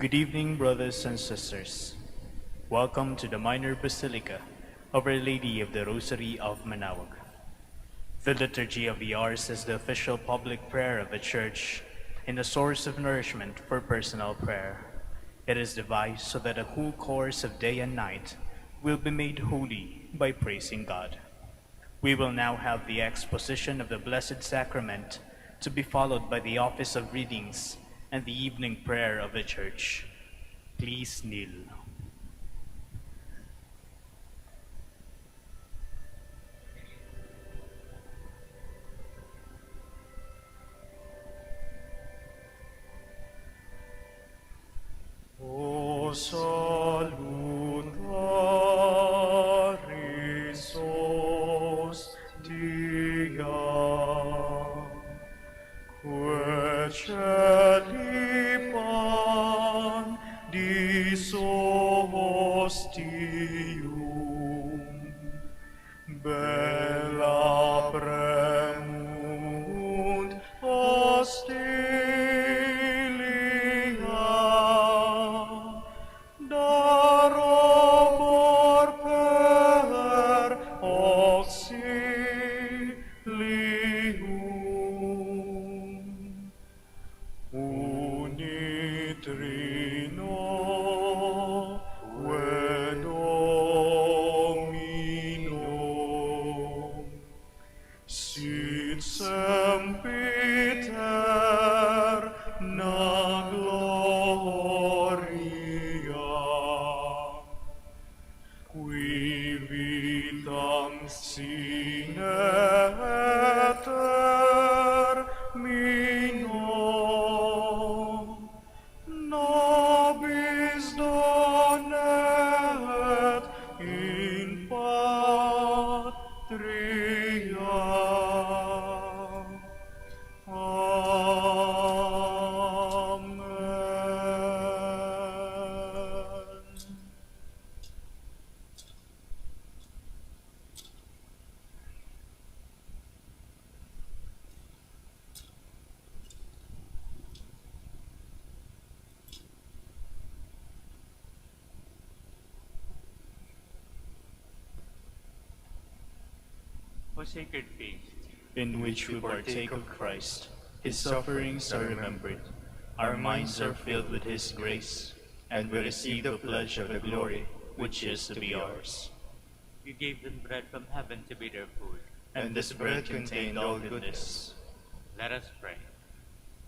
Good evening, brothers and sisters. Welcome to the Minor Basilica of Our Lady of the Rosary of Manaoag. The Liturgy of the Hours is the official public prayer of the Church and a source of nourishment for personal prayer. It is devised so that the whole course of day and night will be made holy by praising God. We will now have the exposition of the Blessed Sacrament to be followed by the office of readings and the evening prayer of the Church. Please kneel. O salutaris hostia, quae celi pandis hostium, bella premunt hostilia, darobor per auxilium. Unit Trino, que Domino, sit sempiterna gloria, qui vitam sine termino, nobis donet in patria. Amen. O sacred feast, In which we partake of Christ, his sufferings are remembered, our minds are filled with his grace, and we receive the pledge of the glory which is to be ours. you gave them bread from heaven to be their food. And this bread contained all goodness. Let us pray.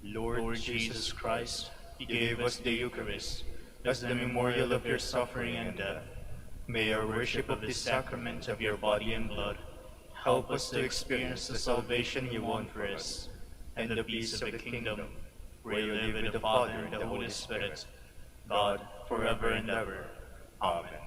Lord Jesus Christ, you gave us the Eucharist as the memorial of your suffering and death. May our worship of this sacrament of your body and blood help us to experience the salvation you won for us and the peace of the kingdom, where you live with the Father and the Holy Spirit, God, forever and ever. Amen.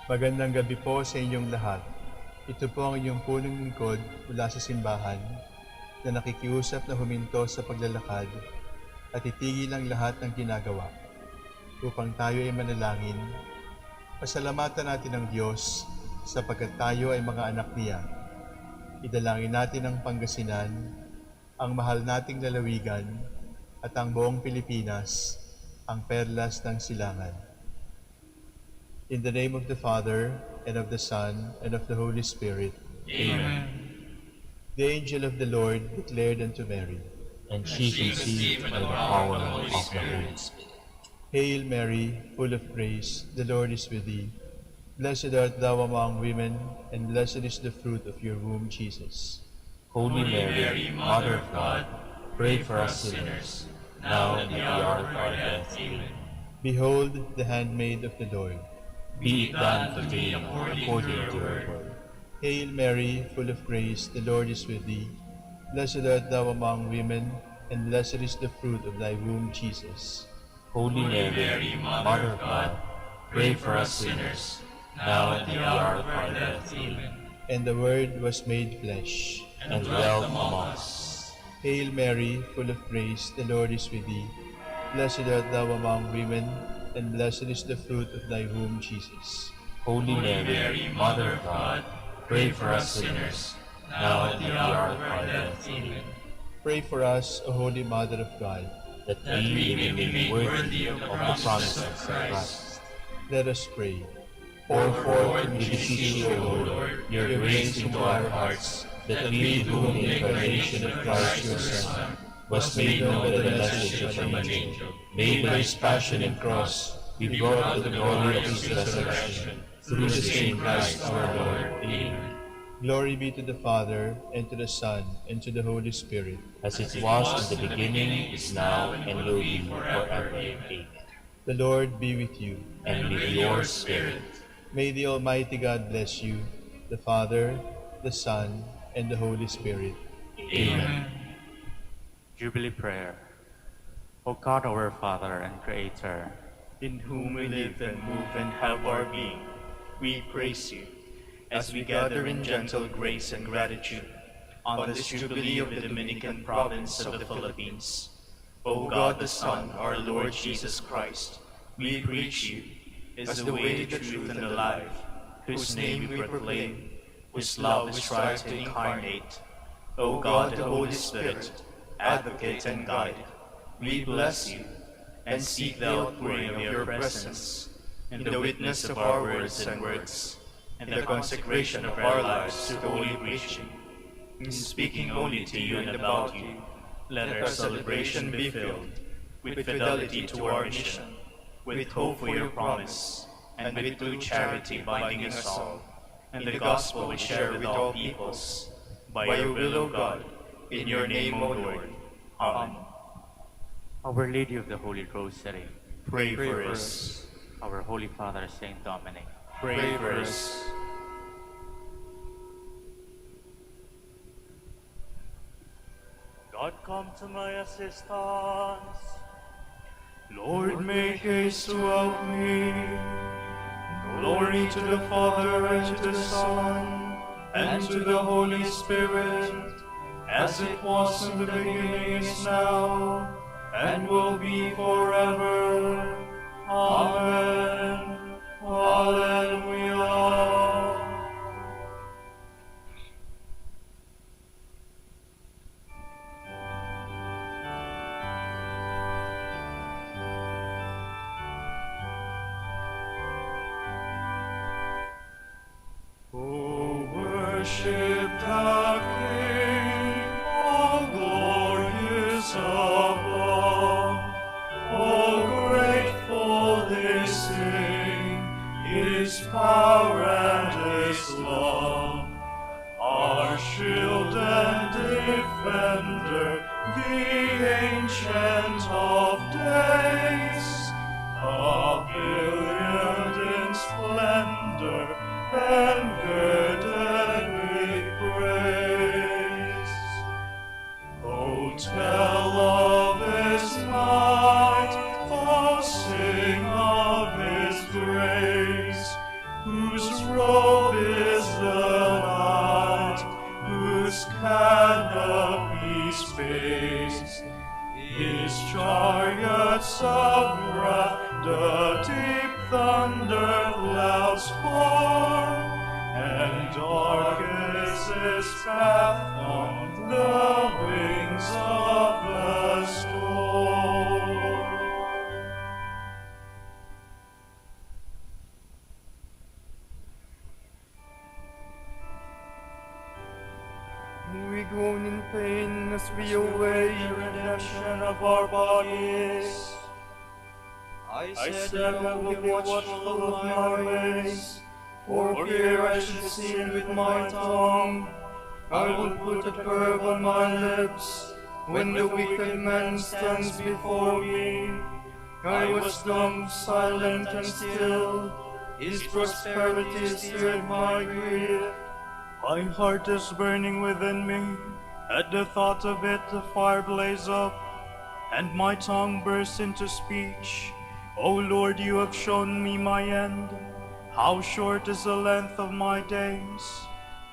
Magandang gabi po sa inyong lahat. Ito po ang inyong punong lingkod mula sa simbahan na nakikiusap na huminto sa paglalakad at itigil ang lahat ng ginagawa upang tayo ay manalangin. Pasalamatan natin ang Diyos sapagkat tayo ay mga anak niya. Idalangin natin ang Pangasinan, ang mahal nating lalawigan at ang buong Pilipinas, ang perlas ng silangan. In the name of the Father, and of the Son, and of the Holy Spirit. Amen. The angel of the Lord declared unto Mary, And she conceived by the power of the Holy Spirit. Hail Mary, full of grace, the Lord is with thee. Blessed art thou among women, and blessed is the fruit of your womb, Jesus. Holy Mary, Mother of God, pray for us sinners, now and at the hour of our death. Amen. Behold the handmaid of the Lord. Be it done to me according to your word. Hail Mary, full of grace, the Lord is with thee. Blessed art thou among women, and blessed is the fruit of thy womb, Jesus. Holy Mary, Mother of God, pray for us sinners, now and at the hour of our death. Amen. And the Word was made flesh, And dwelt among us. Hail Mary, full of grace, the Lord is with thee. Blessed art thou among women, and blessed is the fruit of thy womb, Jesus. Holy Mary, Mother of God, pray for us sinners, now and at the hour of our death. Amen. Pray for us, O Holy Mother of God. That we may be made worthy of the promises of Christ. Let us pray. Pour forth, we beseech you, O Lord, your grace into our hearts, that we, through the incarnation of Christ your Son, was made known by the message of an angel, made by his passion and cross, be brought to the glory of his resurrection, through the same Christ our Lord. Amen. Glory be to the Father, and to the Son, and to the Holy Spirit. As it was in the beginning, is now, and will be forever. Amen. The Lord be with you. And with your spirit. May the Almighty God bless you, the Father, the Son, and the Holy Spirit. Amen. Jubilee Prayer. O God, our Father and Creator, in whom we live and move and have our being, we praise you, as we gather in gentle grace and gratitude on this Jubilee of the Dominican province of the Philippines. O God the Son, our Lord Jesus Christ, we preach you as the way, the truth, and the life, whose name we proclaim, whose love we strive to incarnate. O God, the Holy Spirit, advocate and guide, we bless you and seek the outpouring of your presence in the witness of our words and works, and the consecration of our lives to holy preaching. In speaking only to you and about you, let our celebration be filled with fidelity to our mission, with hope for your promise, and with true charity binding us all, and the gospel we share with all peoples. By your will, O God, in your name, O Lord. Amen. Our Lady of the Holy Rosary, Pray for us. our Holy Father Saint Dominic, Pray for us. God, come to my assistance. Lord, make haste to help me. Glory to the Father, and to the Son, and to the Holy Spirit, as it was in the beginning, is now, and will be forever. Amen. Hallelujah. Oh, worship the King, all glorious above. Oh, grateful they sing, His power and His love. Our shield and defender, the Ancient of Days, appeared in splendor, and girded with praise. Oh, tell of His might, oh, sing of His grace, who space. His chariots of wrath the deep thunder clouds pour, and darkens his path on the wings of the storm. We groan in pain as we await the redemption of our bodies. I said I will be watchful of my ways, for fear I should sin with my tongue. I will put a curb on my lips when the wicked man stands before me. I was dumb, silent, and still. His prosperity stirred my grief. My heart is burning within me. At the thought of it, the fire blazes up, and my tongue bursts into speech. O Lord, you have shown me my end. How short is the length of my days.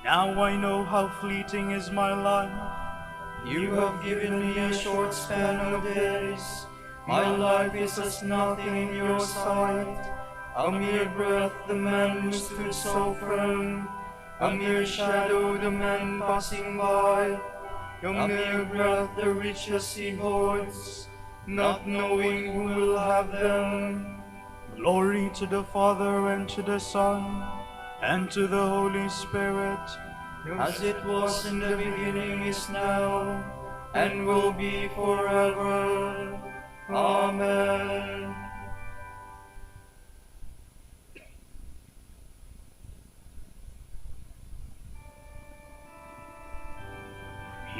Now I know how fleeting is my life. You have given me a short span of days. My life is as nothing in your sight. A mere breath, the man who stood so firm. A mere shadow, the man passing by. A mere breath, the riches he hoards, not knowing who will have them. Glory to the Father, and to the Son, and to the Holy Spirit, As it was in the beginning, is now, and will be forever. Amen.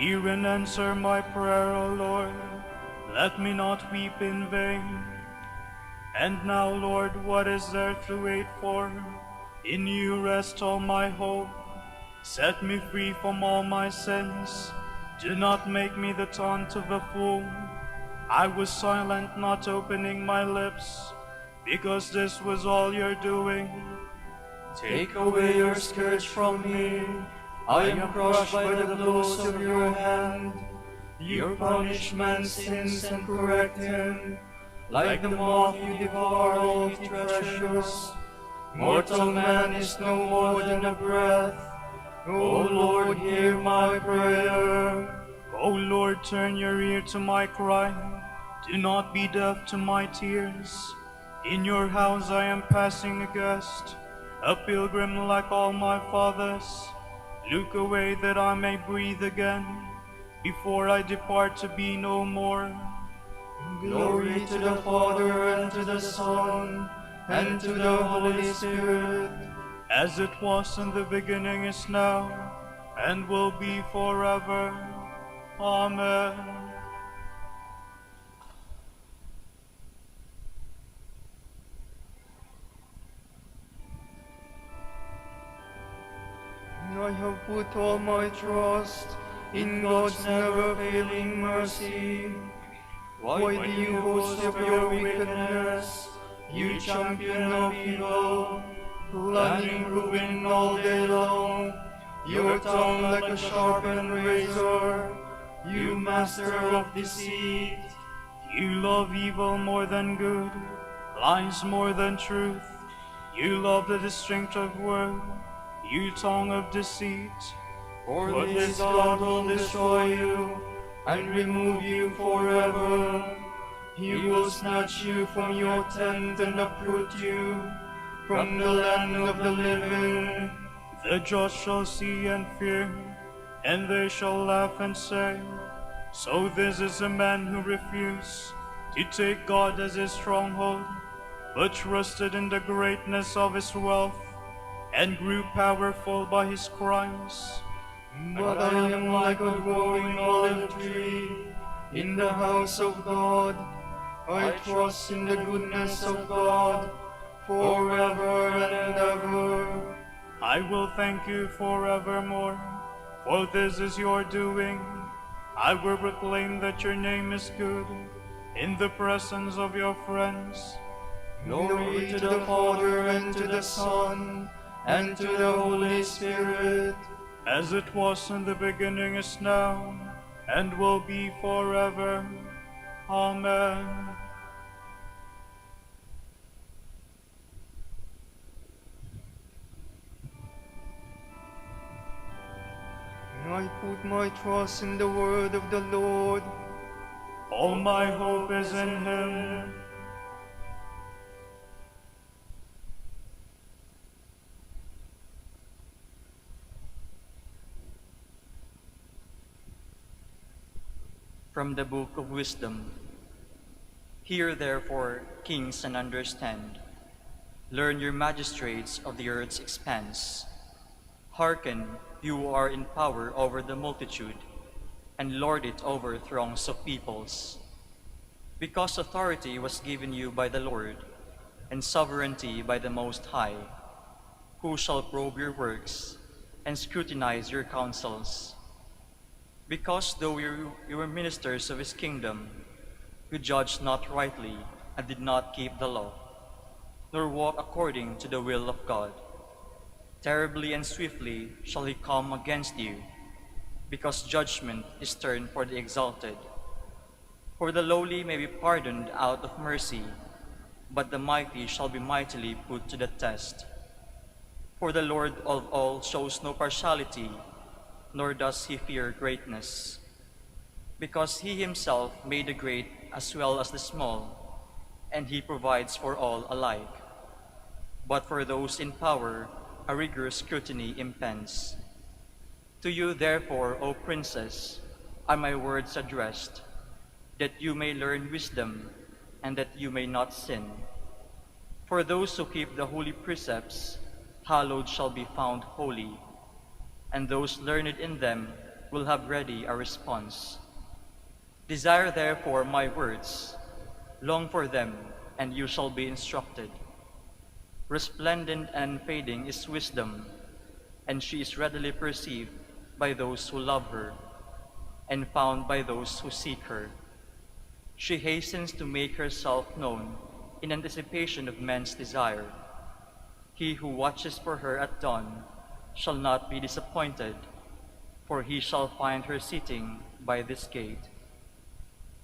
hear and answer my prayer, O Lord. Let me not weep in vain. And now, Lord, what is there to wait for? In you rest all my hope. Set me free from all my sins. Do not make me the taunt of a fool. I was silent, not opening my lips, because this was all you're doing. Take away your scourge from me. I am crushed by the blows of your hand. You punish man's sins and correct him. Like the moth you devour all his treasures. Mortal man is no more than a breath. O Lord, hear my prayer. O Lord, turn your ear to my cry. Do not be deaf to my tears. In your house I am passing a guest, a pilgrim like all my fathers. Look away that I may breathe again, before I depart to be no more. Glory to the Father, and to the Son, and to the Holy Spirit. As it was in the beginning, is now, and will be forever. Amen. I have put all my trust in God's never-failing mercy. Why do you boast of your wickedness, you champion of evil, planning ruin all day long? Your tongue like a sharpened razor, you master of deceit. You love evil more than good, lies more than truth. You love the strength of word, you tongue of deceit. For this God will destroy you and remove you forever. He will snatch you from your tent and uproot you from the land of the living. The just shall see and fear, and they shall laugh and say, so this is a man who refused to take God as his stronghold, but trusted in the greatness of his wealth, and grew powerful by his crimes. But I am like a growing olive tree in the house of God. I trust in the goodness of God forever and ever. I will thank you forevermore, for this is your doing. I will proclaim that your name is good in the presence of your friends. Glory to the Father, and to the Son, and to the Holy Spirit. As it was in the beginning, is now, and will be forever. Amen. I put my trust in the word of the Lord. All my hope is in him. From the Book of Wisdom. Hear therefore, kings, and understand. Learn, your magistrates of the earth's expanse. Hearken, you who are in power over the multitude, and lord it over throngs of peoples. Because authority was given you by the Lord, and sovereignty by the Most High, who shall probe your works, and scrutinize your counsels? Because though you were ministers of his kingdom, you judged not rightly, and did not keep the law, nor walk according to the will of God. Terribly and swiftly shall he come against you, because judgment is stern for the exalted. For the lowly may be pardoned out of mercy, but the mighty shall be mightily put to the test. For the Lord of all shows no partiality, nor does he fear greatness. Because he himself made the great as well as the small, and he provides for all alike. But for those in power, a rigorous scrutiny impends. To you therefore, O princes, are my words addressed, that you may learn wisdom, and that you may not sin. For those who keep the holy precepts, hallowed shall be found holy, and those learned in them will have ready a response. Desire therefore my words, long for them, and you shall be instructed. Resplendent and fading is wisdom, and she is readily perceived by those who love her, and found by those who seek her. She hastens to make herself known in anticipation of men's desire. He who watches for her at dawn shall not be disappointed, for he shall find her sitting by this gate.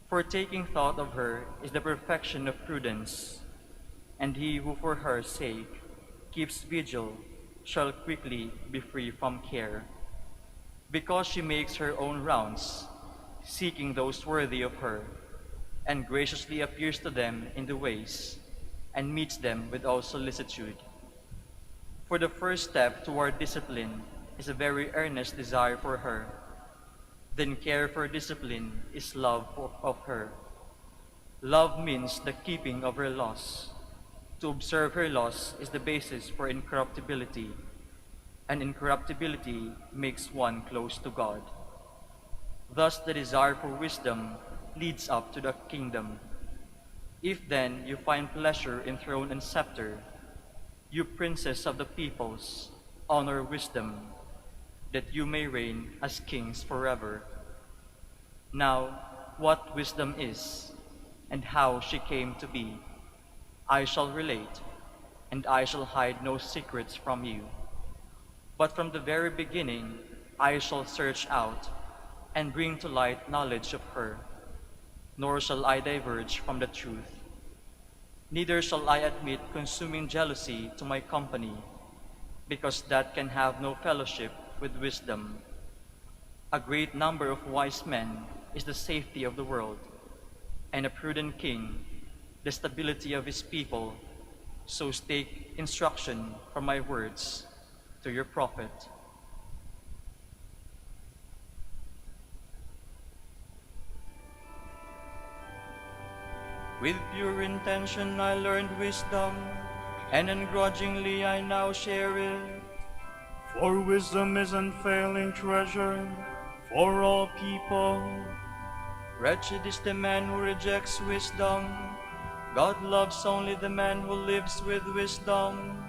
For taking thought of her is the perfection of prudence, and he who for her sake keeps vigil shall quickly be free from care. Because she makes her own rounds, seeking those worthy of her, and graciously appears to them in the ways, and meets them with all solicitude. For the first step toward discipline is a very earnest desire for her. Then care for discipline is love of her. Love means the keeping of her laws. To observe her laws is the basis for incorruptibility, and incorruptibility makes one close to God. Thus the desire for wisdom leads up to the kingdom. If then you find pleasure in throne and scepter, you princes of the peoples, honor wisdom, that you may reign as kings forever. Now, what wisdom is, and how she came to be, I shall relate, and I shall hide no secrets from you. But from the very beginning I shall search out, and bring to light knowledge of her, nor shall I diverge from the truth. Neither shall I admit consuming jealousy to my company, because that can have no fellowship with wisdom. A great number of wise men is the safety of the world, and a prudent king the stability of his people. So take instruction from my words to your prophet. With pure intention I learned wisdom, and ungrudgingly I now share it. For wisdom is unfailing treasure for all people. Wretched is the man who rejects wisdom. God loves only the man who lives with wisdom.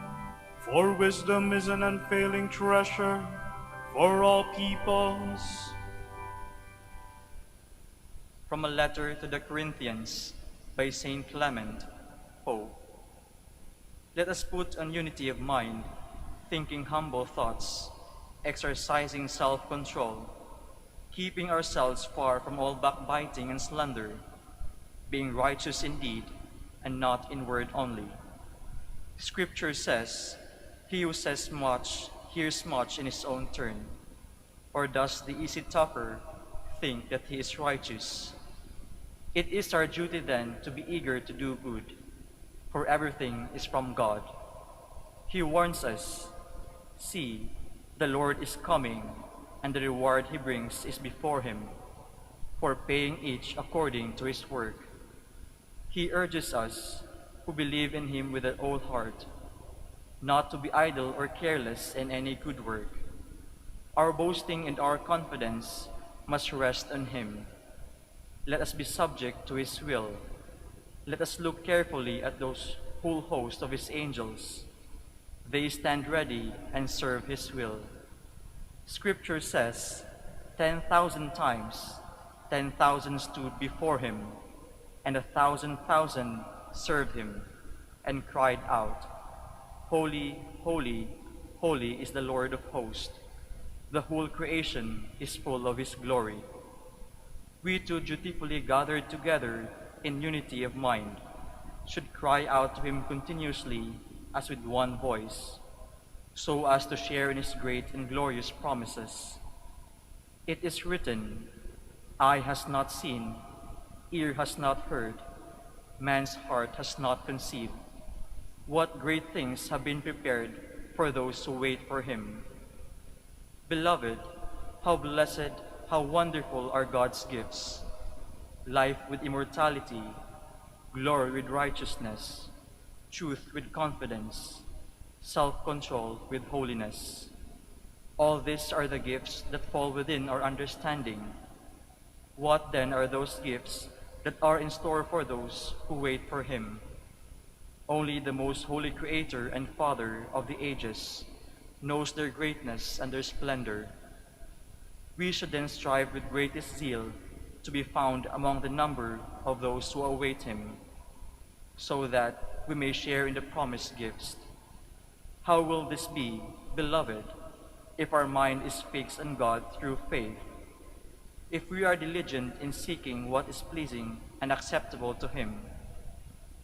For wisdom is an unfailing treasure for all peoples. From a letter to the Corinthians by Saint Clement, Pope. Let us put on unity of mind, thinking humble thoughts, exercising self-control, keeping ourselves far from all backbiting and slander, being righteous in deed and not in word only. Scripture says, "He who says much hears much in his own turn." Or does the easy talker think that he is righteous? It is our duty then to be eager to do good, for everything is from God. He warns us, "See, the Lord is coming, and the reward he brings is before him, for paying each according to his work." He urges us, who believe in him with an whole heart, not to be idle or careless in any good work. Our boasting and our confidence must rest on him. Let us be subject to his will. Let us look carefully at those whole host of his angels. They stand ready and serve his will. Scripture says, 10,000 times 10,000 stood before him, and 1,000,000 served him, and cried out, "Holy, holy, holy is the Lord of hosts. The whole creation is full of his glory." We too, dutifully gathered together in unity of mind, should cry out to him continuously as with one voice, so as to share in his great and glorious promises. It is written, "Eye has not seen, ear has not heard, man's heart has not conceived, what great things have been prepared for those who wait for him." Beloved, how blessed, how wonderful are God's gifts: life with immortality, glory with righteousness, truth with confidence, self-control with holiness. All these are the gifts that fall within our understanding. What then are those gifts that are in store for those who wait for him? Only the most holy Creator and Father of the ages knows their greatness and their splendor. We should then strive with greatest zeal to be found among the number of those who await him, so that we may share in the promised gifts. How will this be, beloved, if our mind is fixed on God through faith? If we are diligent in seeking what is pleasing and acceptable to him?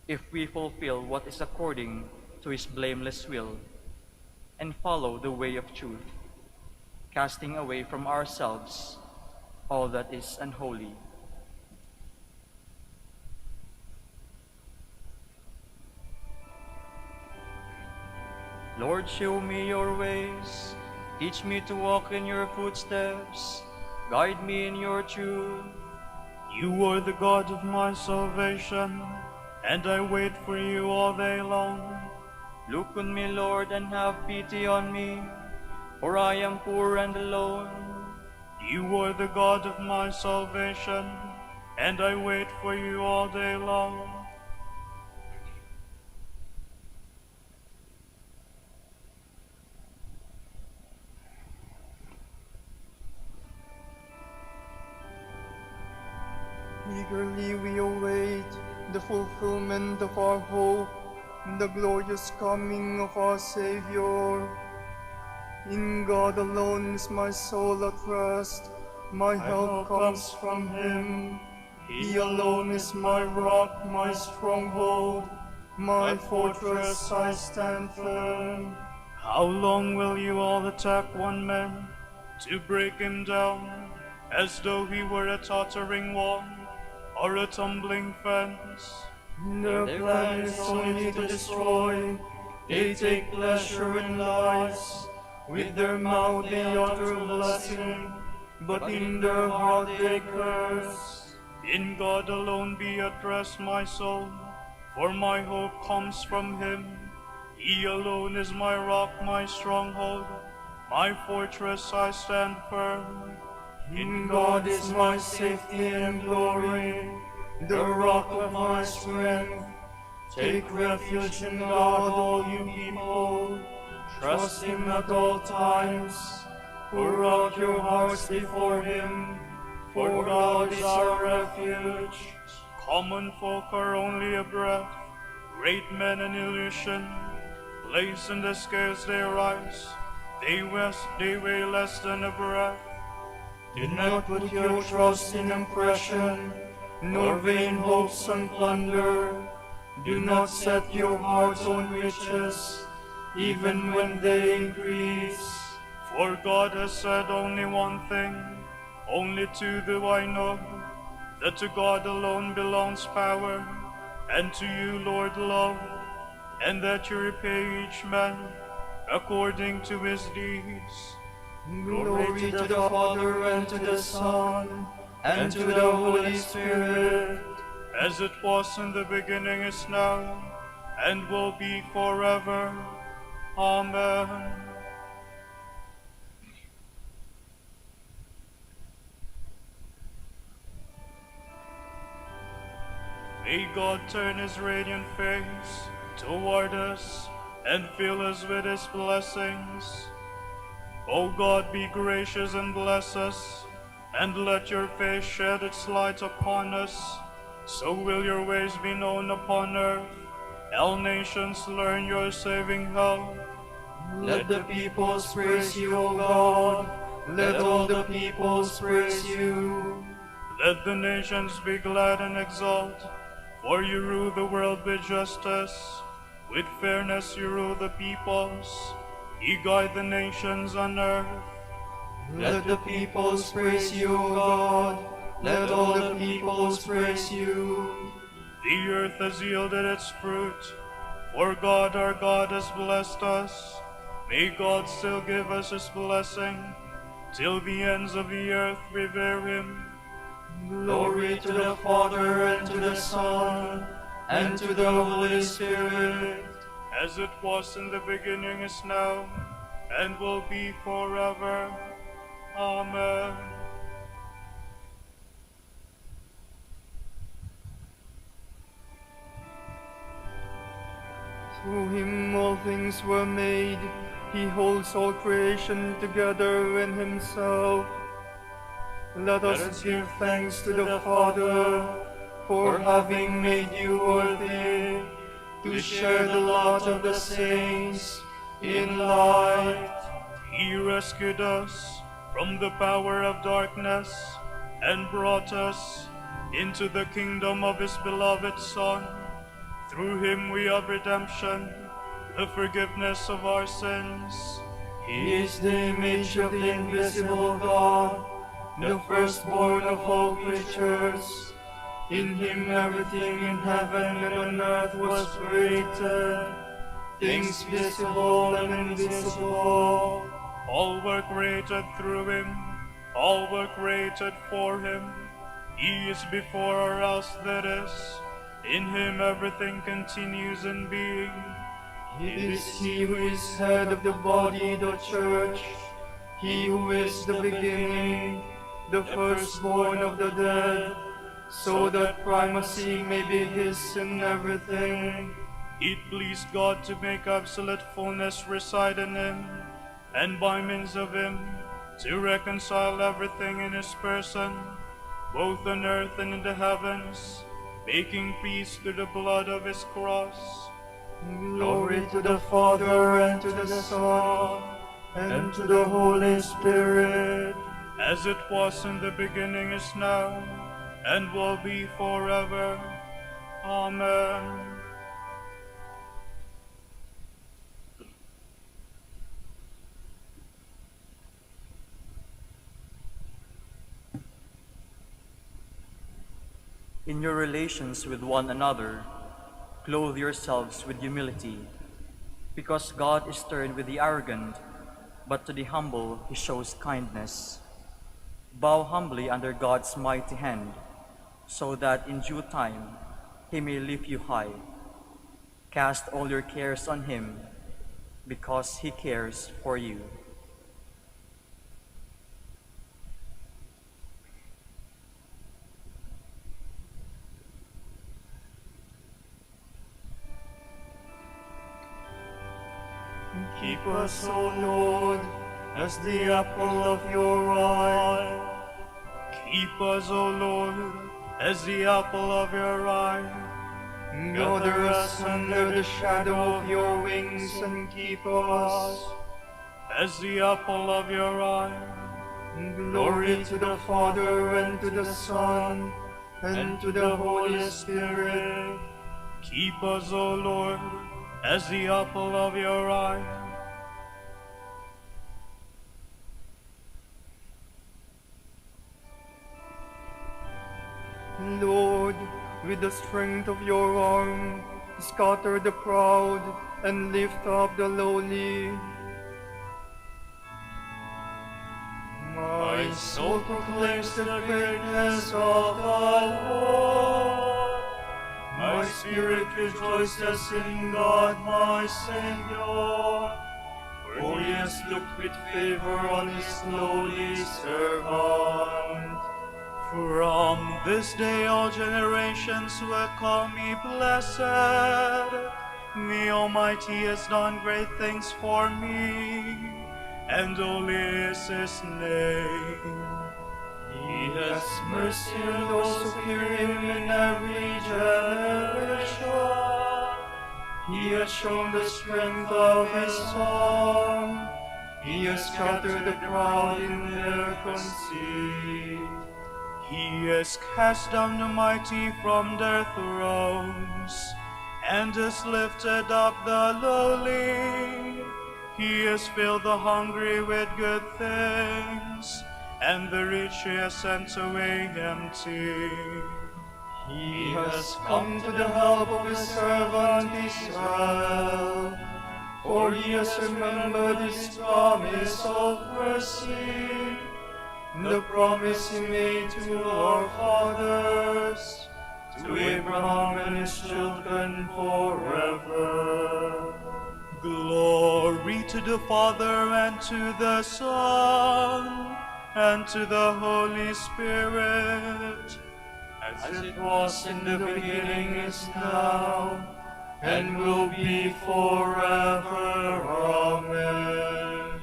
If we fulfill what is according to his blameless will, and follow the way of truth, casting away from ourselves all that is unholy? Lord, show me your ways. Teach me to walk in your footsteps. Guide me in your truth. You are the God of my salvation, and I wait for you all day long. Look on me, Lord, and have pity on me, for I am poor and alone. You are the God of my salvation, and I wait for you all day long. Eagerly we await the fulfillment of our hope, the glorious coming of our Savior. In God alone is my soul at rest, my help comes from him. He alone is my rock, my stronghold, my fortress, I stand firm. How long will you all attack one man to break him down, as though he were a tottering wall or a tumbling fence? Their plan is only to destroy. They take pleasure in lies. With their mouth they utter blessing, but in their heart they curse. In God alone be at rest my soul, for my hope comes from him. He alone is my rock, my stronghold, my fortress, I stand firm. In God is my safety and glory, the rock of my strength. Take refuge in God, all you people. Trust him at all times. Pour out your hearts before him, for God is our refuge. Common folk are only a breath, great men an illusion. Placed in the scales they rise, they weigh less than a breath. Do not put your trust in oppression, nor vain hopes on plunder. Do not set your hearts on riches, even when they increase. For God has said only one thing, only two do I know, that to God alone belongs power, and to you, Lord, love, and that you repay each man according to his deeds. Glory to the Father, and to the Son, and to the Holy Spirit, as it was in the beginning, is now, and will be forever. Amen. May God turn his radiant face toward us and fill us with his blessings. O God, be gracious and bless us, and let your face shed its light upon us. So will your ways be known upon earth. All nations learn your saving help. let the peoples praise you, O God. Let all the peoples praise you. Let the nations be glad and exult, for you rule the world with justice. With fairness you rule the peoples. You guide the nations on earth. Let the peoples praise you, O God. Let all the peoples praise you. The earth has yielded its fruit, for God our God has blessed us. May God still give us his blessing, till the ends of the earth revere him. Glory to the Father, and to the Son, and to the Holy Spirit, As it was in the beginning, is now, and will be forever. Amen. Through him all things were made. He holds all creation together in himself. Let us give thanks to the Father for having made you worthy to share the lot of the saints in light. He rescued us from the power of darkness and brought us into the kingdom of his beloved Son. Through him we have redemption, the forgiveness of our sins. He is the image of the invisible God, the firstborn of all creatures. In him everything in heaven and on earth was created, things visible and invisible. All were created through him, all were created for him. He is before or else that is. In him everything continues in being. It is he who is head of the body, the church, he who is the beginning, the firstborn of the dead, so that primacy may be his in everything. It pleased God to make absolute fullness reside in him, and by means of him to reconcile everything in his person, both on earth and in the heavens, making peace through the blood of his cross. Glory to the Father, and to the Son, and to the Holy Spirit, As it was in the beginning, is now, and will be forever. Amen. In your relations with one another, clothe yourselves with humility, because God is stern with the arrogant, but to the humble he shows kindness. Bow humbly under God's mighty hand, so that in due time he may lift you high. Cast all your cares on him, because he cares for you. keep us, O Lord, as the apple of your eye. Keep us, O Lord, as the apple of your eye. Gather us under the shadow of your wings and keep us as the apple of your eye. Glory to the Father, and to the Son, and to the Holy Spirit. Keep us, O Lord, as the apple of your eye. Lord, with the strength of your arm, scatter the proud and lift up the lowly. My soul proclaims the greatness of the Lord. My spirit rejoices in God my Savior, for he has looked with favor on his lowly servant. From this day all generations will call me blessed. The Almighty has done great things for me, and holy is his name. He has mercy on those who fear him in every generation. He has shown the strength of his arm. He has scattered the proud in their conceit. He has cast down the mighty from their thrones, and has lifted up the lowly. He has filled the hungry with good things, and the rich he has sent away empty. He has come to the help of his servant Israel, for he has remembered his promise of mercy, the promise he made to our fathers, to Abraham and his children forever. Glory to the Father, and to the Son, and to the Holy Spirit, As it was in the beginning, is now, and will be forever. Amen.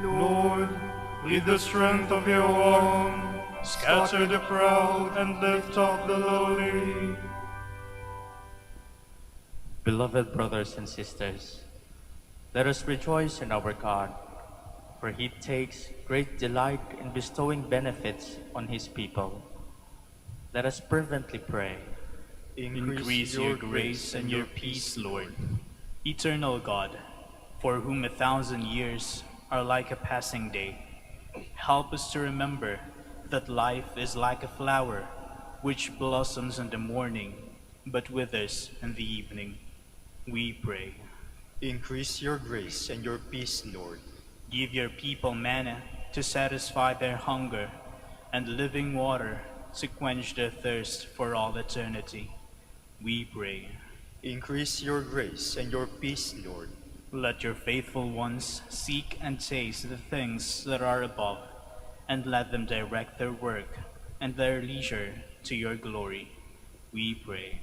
Lord, with the strength of your arm, scatter the proud and lift up the lowly. Beloved brothers and sisters, let us rejoice in our God, for he takes great delight in bestowing benefits on his people. Let us fervently pray. Increase your grace and your peace, Lord. Eternal God, for whom 1,000 years are like a passing day, help us to remember that life is like a flower which blossoms in the morning but withers in the evening. We pray. Increase your grace and your peace, Lord. Give your people manna to satisfy their hunger, and living water to quench their thirst for all eternity. We pray. Increase your grace and your peace, Lord. Let your faithful ones seek and taste the things that are above, and let them direct their work and their leisure to your glory. We pray.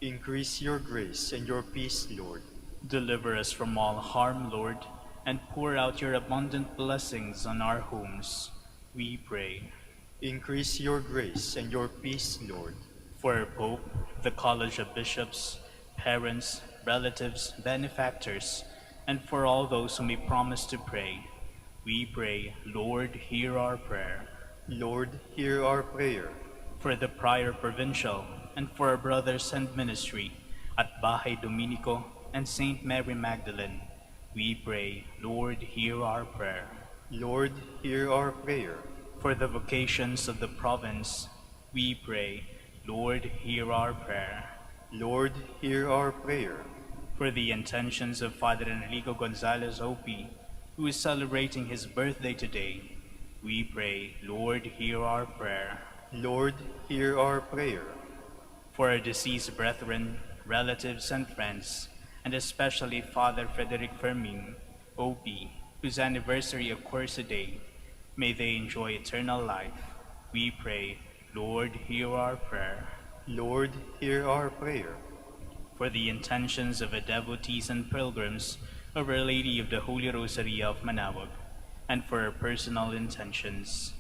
Increase your grace and your peace, Lord. Deliver us from all harm, Lord, and pour out your abundant blessings on our homes. We pray. Increase your grace and your peace, Lord. For our Pope, the College of Bishops, parents, relatives, benefactors, and for all those whom we promise to pray, we pray, Lord, hear our prayer. Lord, hear our prayer. For the Prior Provincial, and for our brothers and ministry at Bahay Dominico and Saint Mary Magdalene, we pray, Lord, hear our prayer. Lord, hear our prayer. For the vocations of the province, we pray, Lord, hear our prayer. Lord, hear our prayer. For the intentions of Father Enrico Gonzalez OP, who is celebrating his birthday today, we pray, Lord, hear our prayer. Lord, hear our prayer. For our deceased brethren, relatives, and friends, and especially Father Frederick Fermin, OP, whose anniversary occurs today, may they enjoy eternal life. We pray, Lord, hear our prayer. Lord, hear our prayer. For the intentions of the devotees and pilgrims of Our Lady of the Holy Rosary of Manaoag, and for our personal intentions.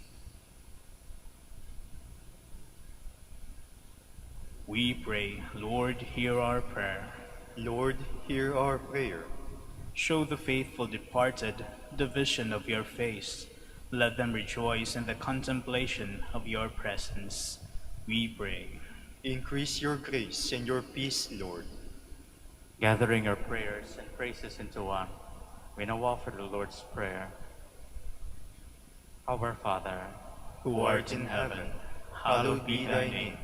We pray, Lord, hear our prayer. Lord, hear our prayer. Show the faithful departed the vision of your face. Let them rejoice in the contemplation of your presence. We pray. Increase your grace and your peace, Lord. Gathering our prayers and praises into one, we now offer the Lord's Prayer. Our Father, Who art in heaven, hallowed be thy name.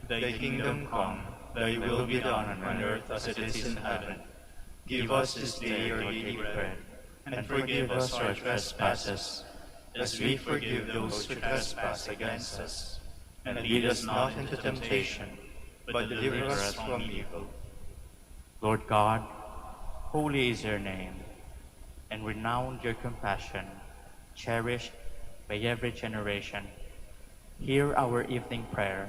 Thy kingdom come, thy will be done on earth as it is in heaven. Give us this day our daily bread, and forgive us our trespasses, as we forgive those who trespass against us. And lead us not into temptation, but deliver us from evil. Lord God, holy is your name, and renowned your compassion, cherished by every generation. Hear our evening prayer,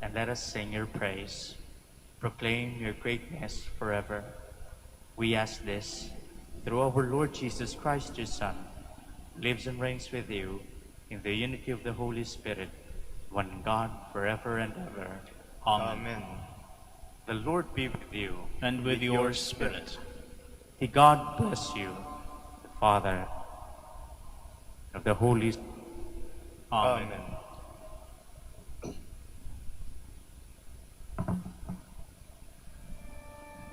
and let us sing your praise. Proclaim your greatness forever. We ask this through our Lord Jesus Christ, your Son, who lives and reigns with you in the unity of the Holy Spirit, one God, forever and ever. Amen. The Lord be with you. And with your spirit. May God bless you, the Father, of the Holy Spirit. Amen.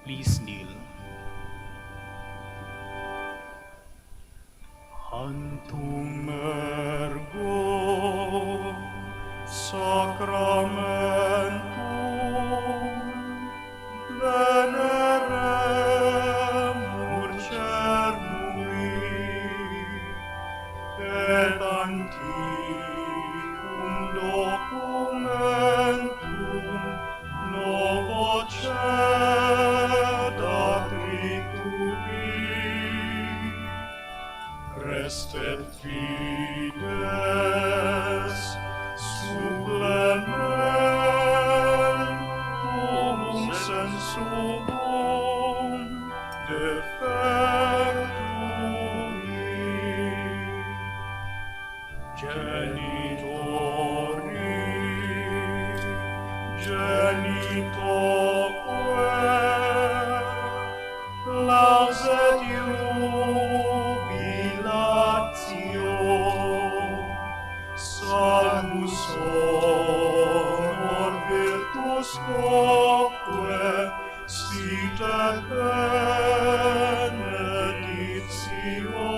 Please kneel. Antum ergo sacramentum veneremur cernui et antiquum documentum novo cedat ritubi. Restet fides supplementum sensum defectui. Genitori, genitoque, lauset jubilatio, salus honor virtus quoque, sit et benedictio,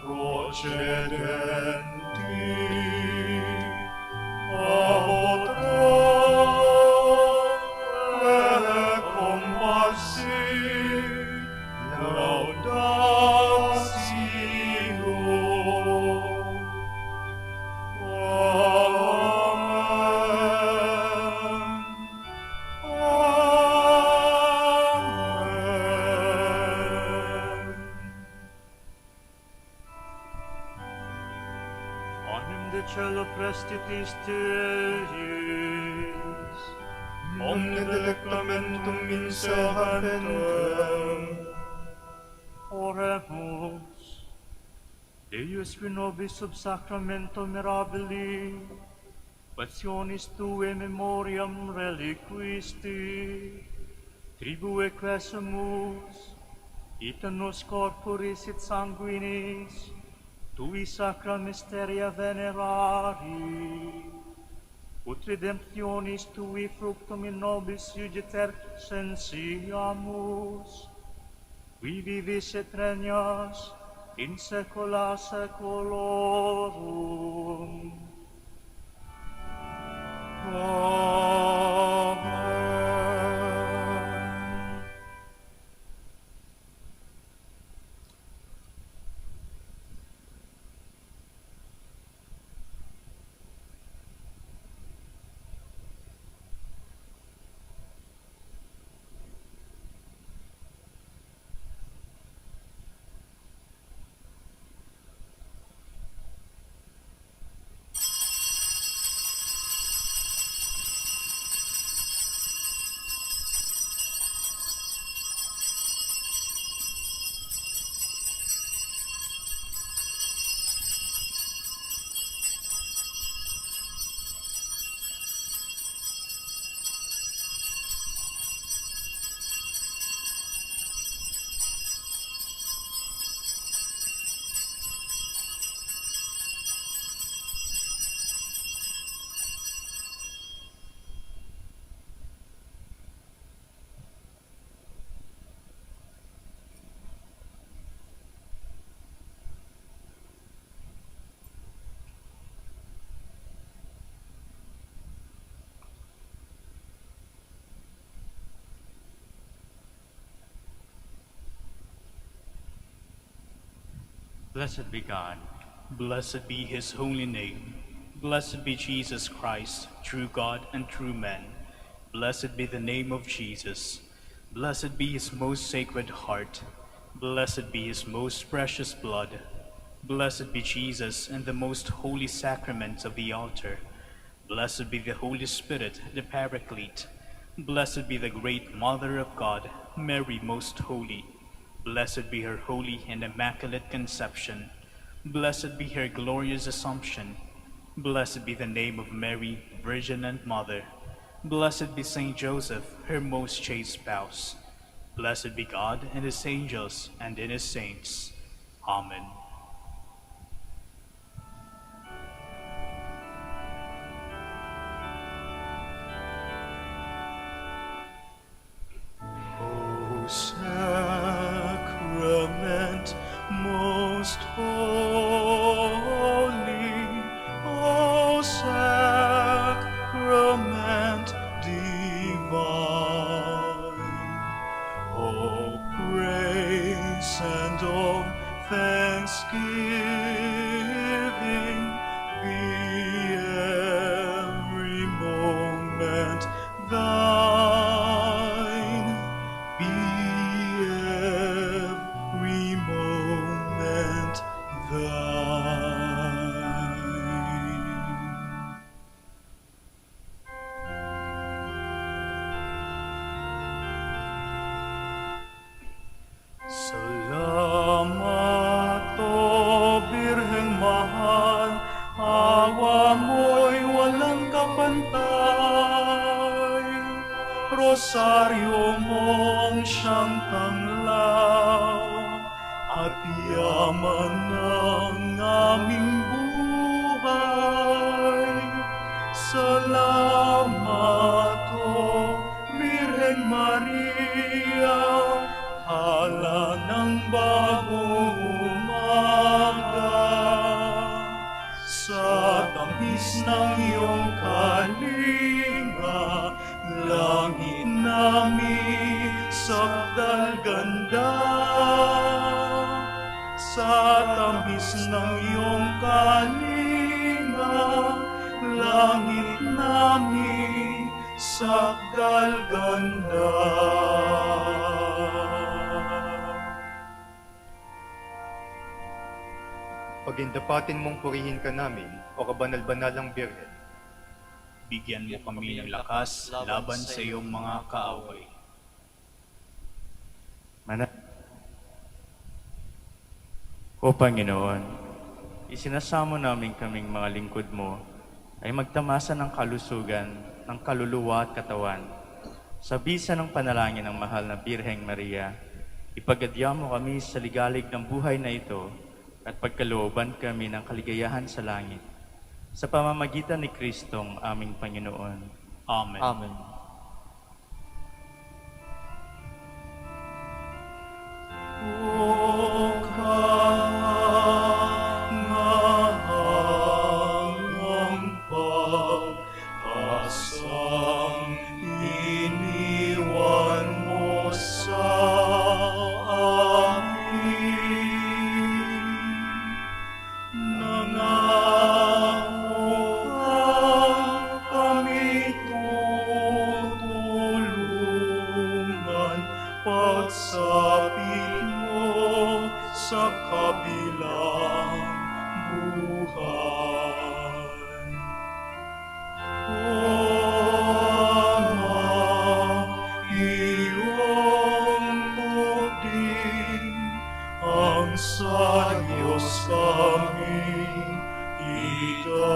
procedenti abotroque comparsi laudatio. Amen. Amen. Onem de cielo prestitis Deis, omne delectamentum insehabentem. Oremus. Deus qui nobis sub sacramento mirabili, passionis tue memoriam reliquisti, tribue quesumus, ita nos corporis et sanguinis, tui sacra mysteria venerari, ut redemptionis tui fructum in nobis iugiter sensiamus, qui vivis et regnas in saecula saeculorum. Amen. Blessed be God. Blessed be his holy name. Blessed be Jesus Christ, true God and true man. Blessed be the name of Jesus. Blessed be his most sacred heart. Blessed be his most precious blood. Blessed be Jesus and the most holy sacrament of the altar. Blessed be the Holy Spirit, the Paraclete. Blessed be the great Mother of God, Mary most holy. Blessed be her holy and immaculate conception. Blessed be her glorious assumption. Blessed be the name of Mary, Virgin and Mother. Blessed be Saint Joseph, her most chaste spouse. Blessed be God and his angels and in his saints. Amen. O Sacrament most holy, O Sacrament divine, O praise and all thanksgiving be every moment thine, be every moment thine. Salamat, O Birheng mahal, awa mo'y walang kapantay. Rosaryo mong siyang tanglaw, at yaman ng aming buhay. Salamat, O Birheng Maria, hala ng bagong umaga. Sa tamis ng iyong kalinga, langit namin sakdal ganda. Sa tamis ng iyong kalinga, langit namin sakdal ganda. Pagindapatin mong purihin ka namin, o kabanal-banalang Birhen. Bigyan mo kami ng lakas laban sa iyong mga kaaway. O Panginoon, isinasamo namin kaming mga lingkod mo ay magtamasa ng kalusugan ng kaluluwa at katawan. Sa bisa ng panalangin ng mahal na Birheng Maria, ipagadya mo kami sa ligalig ng buhay na ito at pagkalooban kami ng kaligayahan sa langit. Sa pamamagitan ni Kristong aming Panginoon. Amen. Amen. O kahangang pagkasang iniwan mo sa amin, nangako kami tutulungan pagsapit mo sa kabilang buhay. O Ama, iyong tubig ang sa Diyos kami idalangin.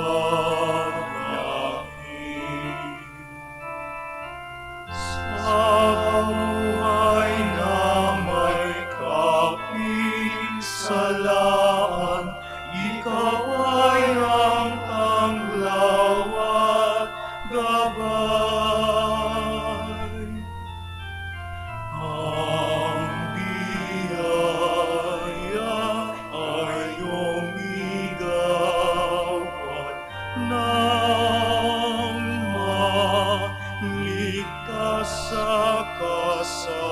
Sa buhay na may kapisalaan, ikaw ay ang tanglaw at gabay. Ang biyaya ay iyong igawad nang maligtas sa kasamaan.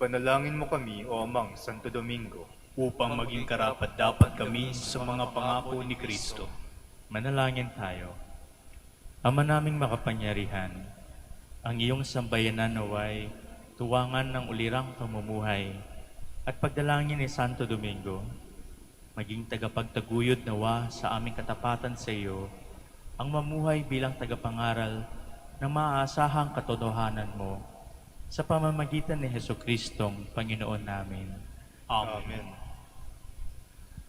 Ipanalangin mo kami, O Amang Santo Domingo, upang maging karapat-dapat kami sa mga pangako ni Kristo. Manalangin tayo. Ama naming makapangyarihan, ang iyong sambayanan naway tuwangan ng ulirang pamumuhay at pagdalangin ni Santo Domingo, maging tagapagtaguyod nawa sa aming katapatan sa iyo, ang mamuhay bilang tagapangaral ng maaasahang katotohanan mo sa pamamagitan ni Jesucristong Panginoon namin. Amen.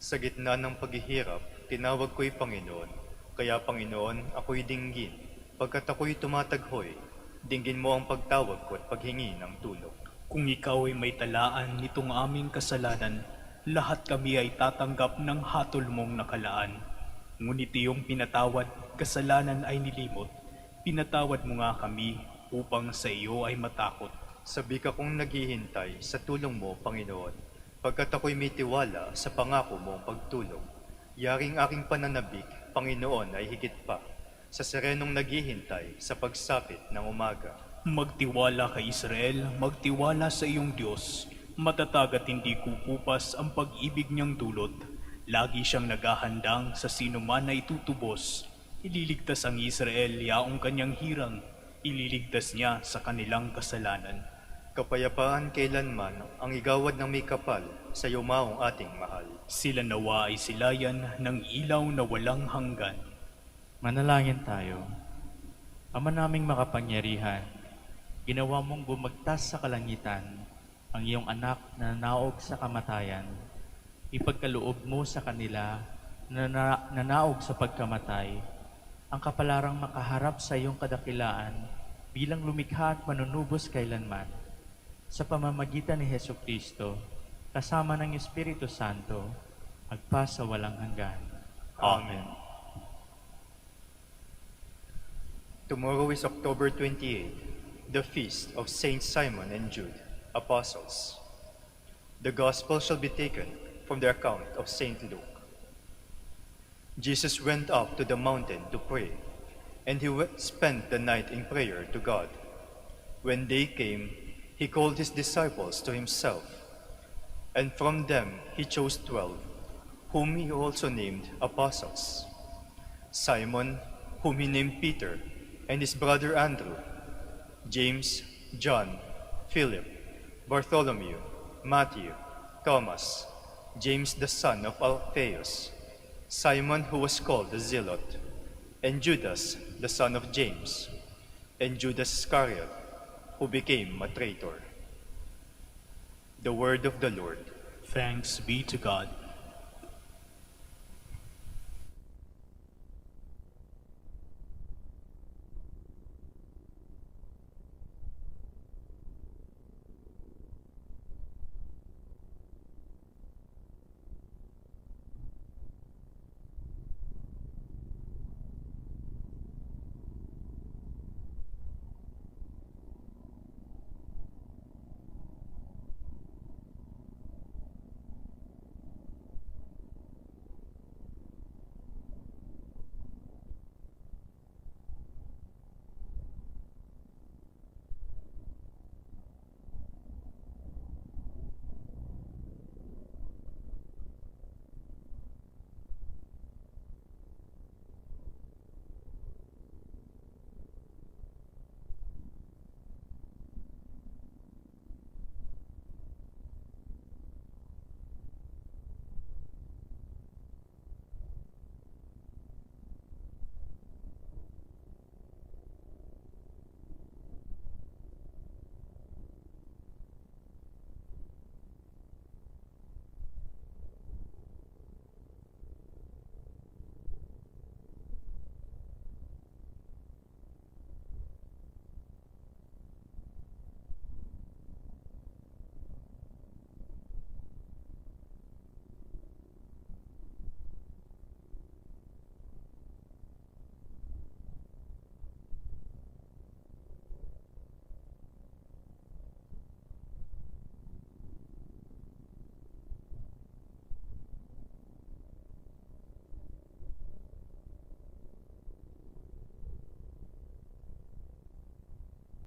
Sa gitna ng paghihirap, tinawag ko'y Panginoon. Kaya Panginoon, ako'y dinggin. Pagkat ako'y tumataghoy, dinggin mo ang pagtawag ko at paghingi ng tulong. Kung ikaw ay may talaan nitong aming kasalanan, lahat kami ay tatanggap ng hatol mong nakalaan. Ngunit iyong pinatawad, kasalanan ay nilimot. Pinatawad mo nga kami upang sa iyo ay matakot. Sabi ka kong naghihintay sa tulong mo, Panginoon. Pagkat ako'y may tiwala sa pangako mong pagtulong. Yaring aking pananabik, Panginoon, ay higit pa sa serenong naghihintay sa pagsapit ng umaga. Magtiwala kay Israel, magtiwala sa iyong Diyos. Matatag at hindi kukupas ang pag-ibig niyang dulot. Lagi siyang naghahandang sa sino man na itutubos. Ililigtas ang Israel, yaong kanyang hirang. Ililigtas niya sa kanilang kasalanan. Kapayapaan kailanman ang igawad ng may kapal sa yumaong ating mahal. Sila nawa ay silayan ng ilaw na walang hanggan. Manalangin tayo. Ama naming makapangyarihan, ginawa mong bumagtas sa kalangitan ang iyong anak na nanaog sa kamatayan. Ipagkaloob mo sa kanila na nanaog sa pagkamatay ang kapalarang makaharap sa iyong kadakilaan bilang lumikha at manunubos kailanman. Sa pamamagitan ni Jesucristo, kasama ng Espiritu Santo, magpa sa walang hanggan. Amen. Tomorrow is October 28, the feast of Saint Simon and Jude, Apostles. The Gospel shall be taken from the account of Saint Luke. Jesus went up to the mountain to pray, and he spent the night in prayer to God. When day came, he called his disciples to himself, and from them he chose 12, whom he also named apostles. Simon, whom he named Peter, and his brother Andrew, James, John, Philip, Bartholomew, Matthew, Thomas, James the son of Alphaeus, Simon who was called the Zealot, and Judas the son of James, and Judas Iscariot, who became a traitor. The word of the Lord. Thanks be to God.